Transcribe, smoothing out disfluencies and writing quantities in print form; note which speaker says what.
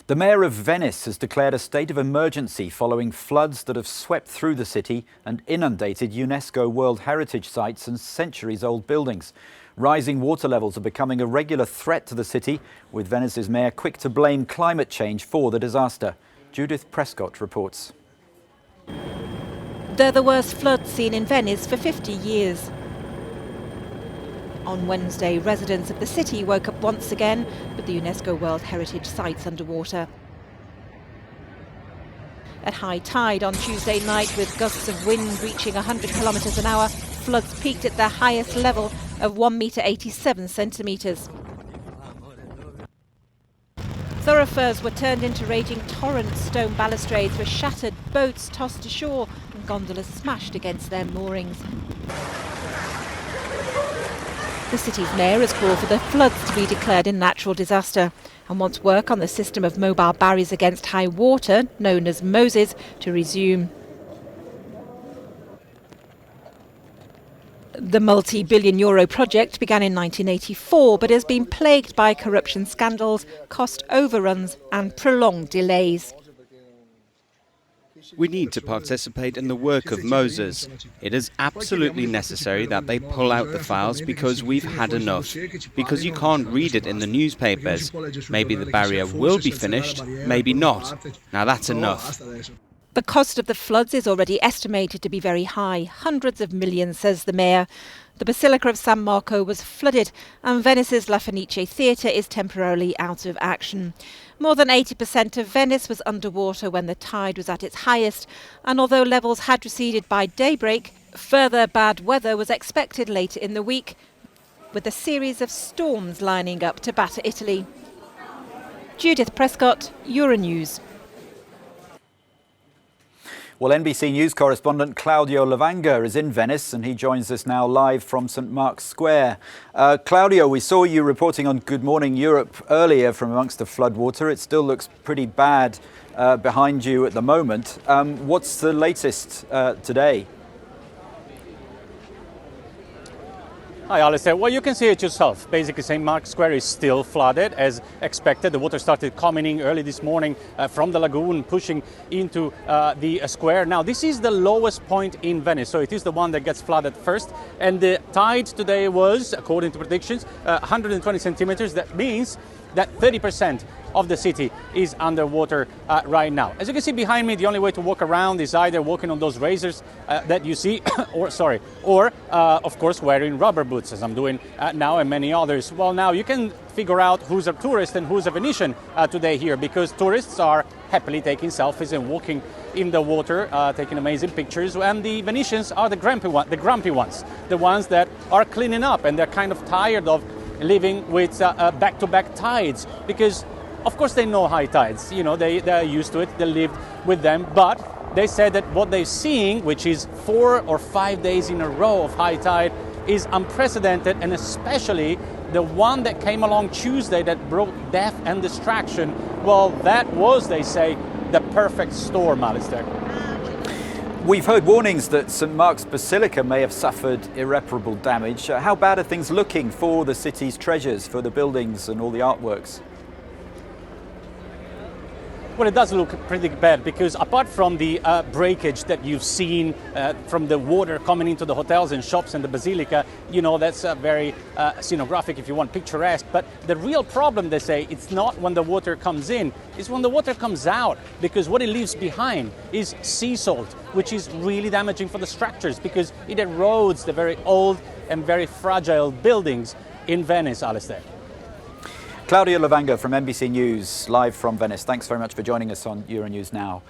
Speaker 1: The mayor of Venice has declared a state of emergency following floods that have swept through the city and inundated UNESCO World Heritage sites and centuries-old buildings. Rising water levels are becoming a regular threat to the city, with Venice's mayor quick to blame climate change for the disaster. Judith Prescott reports.
Speaker 2: They're the worst floods seen in Venice for 50 years. On Wednesday, residents of the city woke up once again with the UNESCO World Heritage sites underwater. At high tide on Tuesday night, with gusts of wind reaching 100 kilometres an hour, floods peaked at their highest level of 1,87 metres. Thoroughfares were turned into raging torrents, stone balustrades were shattered, boats tossed ashore and gondolas smashed against their moorings. The city's mayor has called for the floods to be declared a natural disaster and wants work on the system of mobile barriers against high water, known as MOSES, to resume. The multi-billion-euro project began in 1984 but has been plagued by corruption scandals, cost overruns and prolonged delays.
Speaker 3: We need to participate in the work of Moses. It is absolutely necessary that they pull out the files because we've had enough. Because you can't read it in the newspapers. Maybe the barrier will be finished, maybe not. Now that's enough.
Speaker 2: The cost of the floods is already estimated to be very high, hundreds of millions, says the mayor. The Basilica of San Marco was flooded and Venice's La Fenice Theatre is temporarily out of action. More than 80% of Venice was underwater when the tide was at its highest, and although levels had receded by daybreak, further bad weather was expected later in the week, with a series of storms lining up to batter Italy. Judith Prescott, Euronews.
Speaker 1: Well, NBC News correspondent Claudio Lavanga is in Venice and he joins us now live from St Mark's Square. Claudio, we saw you reporting on Good Morning Europe earlier from amongst the floodwater. It still looks pretty bad behind you at the moment. What's the latest today?
Speaker 4: Hi, Alistair. Well, you can see it yourself. Basically, St. Mark's Square is still flooded as expected. The water started coming in early this morning from the lagoon, pushing into the square. Now, this is the lowest point in Venice, so it is the one that gets flooded first. And the tide today was, according to predictions, 120 centimeters. That means that 30% of the city is underwater right now. As you can see behind me, the only way to walk around is either walking on those razors that you see, or of course wearing rubber boots, as I'm doing now, and many others. Well, now you can figure out who's a tourist and who's a Venetian today here, because tourists are happily taking selfies and walking in the water, taking amazing pictures, and the Venetians are the grumpy ones, the ones that are cleaning up, and they're kind of tired of living with back-to-back tides, because of course they know high tides, you know, they're used to it, they lived with them, but they said that what they're seeing, which is 4 or 5 days in a row of high tide, is unprecedented, and especially the one that came along Tuesday that brought death and destruction. Well, that was, they say, the perfect storm, Alistair.
Speaker 1: We've heard warnings that St Mark's Basilica may have suffered irreparable damage. How bad are things looking for the city's treasures, for the buildings and all the artworks?
Speaker 4: Well, it does look pretty bad, because apart from the breakage that you've seen from the water coming into the hotels and shops and the basilica, you know, that's very scenographic, if you want, picturesque. But the real problem, they say, it's not when the water comes in, it's when the water comes out, because what it leaves behind is sea salt, which is really damaging for the structures, because it erodes the very old and very fragile buildings in Venice, Alistair.
Speaker 1: Claudio Lavanga from NBC News, live from Venice. Thanks very much for joining us on Euronews Now.